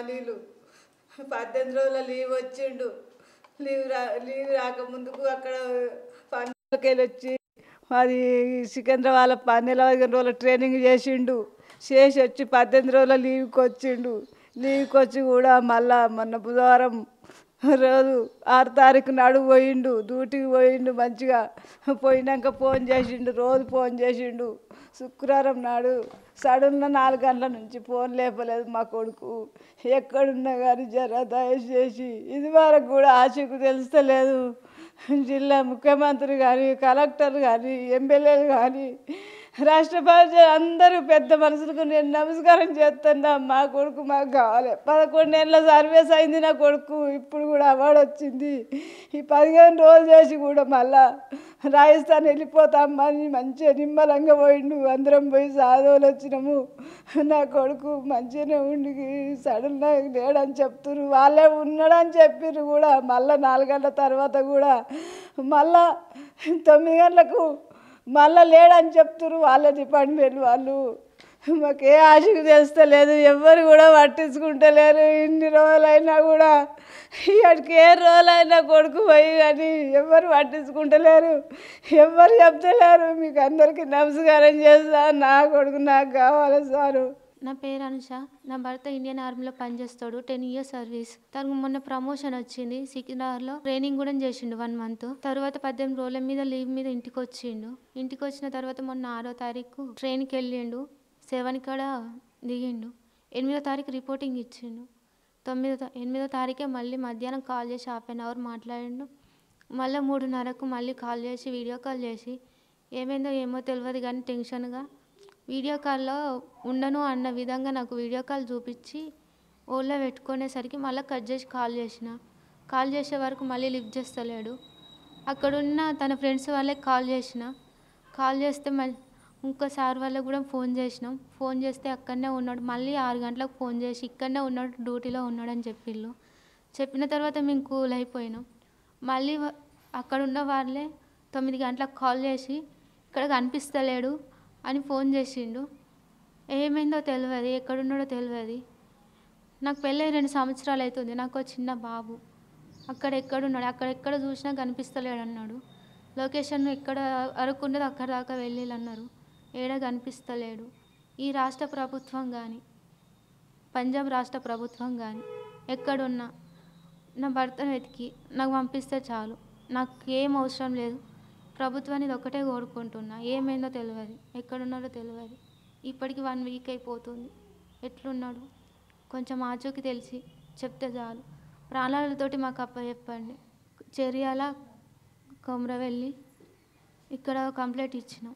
నీళ్ళు 18 రోజుల లీవ్ వచ్చిండు. లీవ్ రాకముందుకు అక్కడ పండుగకి వచ్చి అది సికింద్రాబాద్ 15 రోజుల ట్రైనింగ్ చేసిండు. చేసి వచ్చి 18 రోజుల లీవ్కి వచ్చిండు. లీవ్కి వచ్చి కూడా మళ్ళా మొన్న బుధవారం రోజు 6 తారీఖు నాడు పోయిండు. డ్యూటీకి పోయిండు. మంచిగా పోయినాక ఫోన్ చేసిండు. రోజు ఫోన్ చేసిండు. శుక్రవారం నాడు సడన్గా 4 గంటల నుంచి ఫోన్ లేపలేదు మా కొడుకు. ఎక్కడున్నా కానీ జర దయచేసి ఇది వరకు కూడా ఆశకు తెలుస్తలేదు. జిల్లా ముఖ్యమంత్రి కానీ, కలెక్టర్ కానీ, ఎమ్మెల్యేలు కానీ, రాష్ట్రపతి అందరూ పెద్ద మనుషులకు నేను నమస్కారం చేస్తున్నా. మా కొడుకు మాకు కావాలి. 11 ఏళ్ళ సర్వీస్ అయింది నా కొడుకు. ఇప్పుడు కూడా అవార్డు వచ్చింది. ఈ 15 రోజులు చేసి కూడా మళ్ళా రాజస్థాన్ వెళ్ళిపోతామని మంచిగా నిమ్మలంగా పోయిండు. అందరం పోయి సాధువులు వచ్చినాము. నా కొడుకు మంచిగానే ఉండి సడన్గా లేడని చెప్తున్నారు. వాళ్ళే ఉన్నాడని చెప్పారు కూడా. మళ్ళీ 4 గంటల తర్వాత కూడా మళ్ళా 9 గంటలకు మళ్ళీ లేడని చెప్తున్నారు. వాళ్ళ డిపార్ట్మెంట్ వాళ్ళు. మాకే ఆశకు తెలుస్తలేదు. ఎవరు కూడా పట్టించుకుంటలేరు. ఇన్ని రోజులైనా కూడా ఇక్కడికి ఏ రోజులైనా కొడుకు పోయి కానీ ఎవరు పట్టించుకుంటలేరు. ఎవరు చెప్తలేరు. మీకు అందరికీ నమస్కారం చేస్తా. నా కొడుకు నాకు కావాలి సారు. నా పేరు అనుష. నా భర్త ఇండియన్ ఆర్మీలో పనిచేస్తాడు. 10 ఇయర్స్ సర్వీస్. తనకు మొన్న ప్రమోషన్ వచ్చింది. సికింద్రాబాద్లో ట్రైనింగ్ కూడా చేసిండు 1 మంత్. తర్వాత 18 రోజుల మీద లీవ్ మీద ఇంటికి వచ్చిండు. ఇంటికి వచ్చిన తర్వాత మొన్న 6వ తారీఖు ట్రైన్కి వెళ్ళిండు. 7 కాడ దిగిండు. 8వ తారీఖు రిపోర్టింగ్ ఇచ్చిండు. 8వ తారీఖే మళ్ళీ మధ్యాహ్నం కాల్ చేసి 1/2 అవర్ మాట్లాడిండు. మళ్ళీ 3:30కు మళ్ళీ కాల్ చేసి వీడియో కాల్ చేసి ఏమైందో ఏమో తెలియదు కానీ టెన్షన్గా వీడియో కాల్లో ఉండను అన్న విధంగా నాకు వీడియో కాల్ చూపించి ఓళ్ళో పెట్టుకునేసరికి మళ్ళీ కట్ చేసి కాల్ చేసిన. కాల్ చేసే వరకు మళ్ళీ లిఫ్ట్ చేస్తలేడు. అక్కడున్న తన ఫ్రెండ్స్ వాళ్ళకి కాల్ చేసిన. కాల్ చేస్తే ఇంకోసారి వాళ్ళకి కూడా ఫోన్ చేసినాం. ఫోన్ చేస్తే అక్కడనే ఉన్నాడు. మళ్ళీ 6 గంటలకు ఫోన్ చేసి ఇక్కడనే ఉన్నాడు, డ్యూటీలో ఉన్నాడని చెప్పిళ్ళు. చెప్పిన తర్వాత మేము కూల్ అయిపోయినాం. మళ్ళీ అక్కడున్న వాళ్ళే 9 గంటలకు కాల్ చేసి ఇక్కడ కనిపిస్తలేడు అని ఫోన్ చేసిండు. ఏమైందో తెలియదు, ఎక్కడున్నాడో తెలియదు. నాకు పెళ్ళై 2 సంవత్సరాలు అవుతుంది. నాకు చిన్న బాబు. అక్కడ ఎక్కడున్నాడు, అక్కడెక్కడ చూసినా కనిపిస్తలేడు అన్నాడు. లొకేషన్ ఎక్కడ వరకు ఉండదు అక్కడ దాకా వెళ్ళిళ్ళన్నారు. ఏడ కనిపిస్తలేడు. ఈ రాష్ట్ర ప్రభుత్వం కానీ, పంజాబ్ రాష్ట్ర ప్రభుత్వం కానీ ఎక్కడున్నా నా భర్తను వెతికి నాకు పంపిస్తే చాలు. నాకు ఏం అవసరం లేదు. ప్రభుత్వాన్ని ఇది ఒకటే కోరుకుంటున్నా. ఏమైందో తెలియదు, ఎక్కడున్నాడో తెలియదు. ఇప్పటికి 1 వీక్ అయిపోతుంది. ఎట్లున్నాడు కొంచెం ఆచూకి తెలిసి చెప్తే చాలు. ప్రాణాలతోటి మాకు అప్పచెప్పండి. చెర్యాల కొమరవెల్లి ఇక్కడ కంప్లైంట్ ఇచ్చినాం.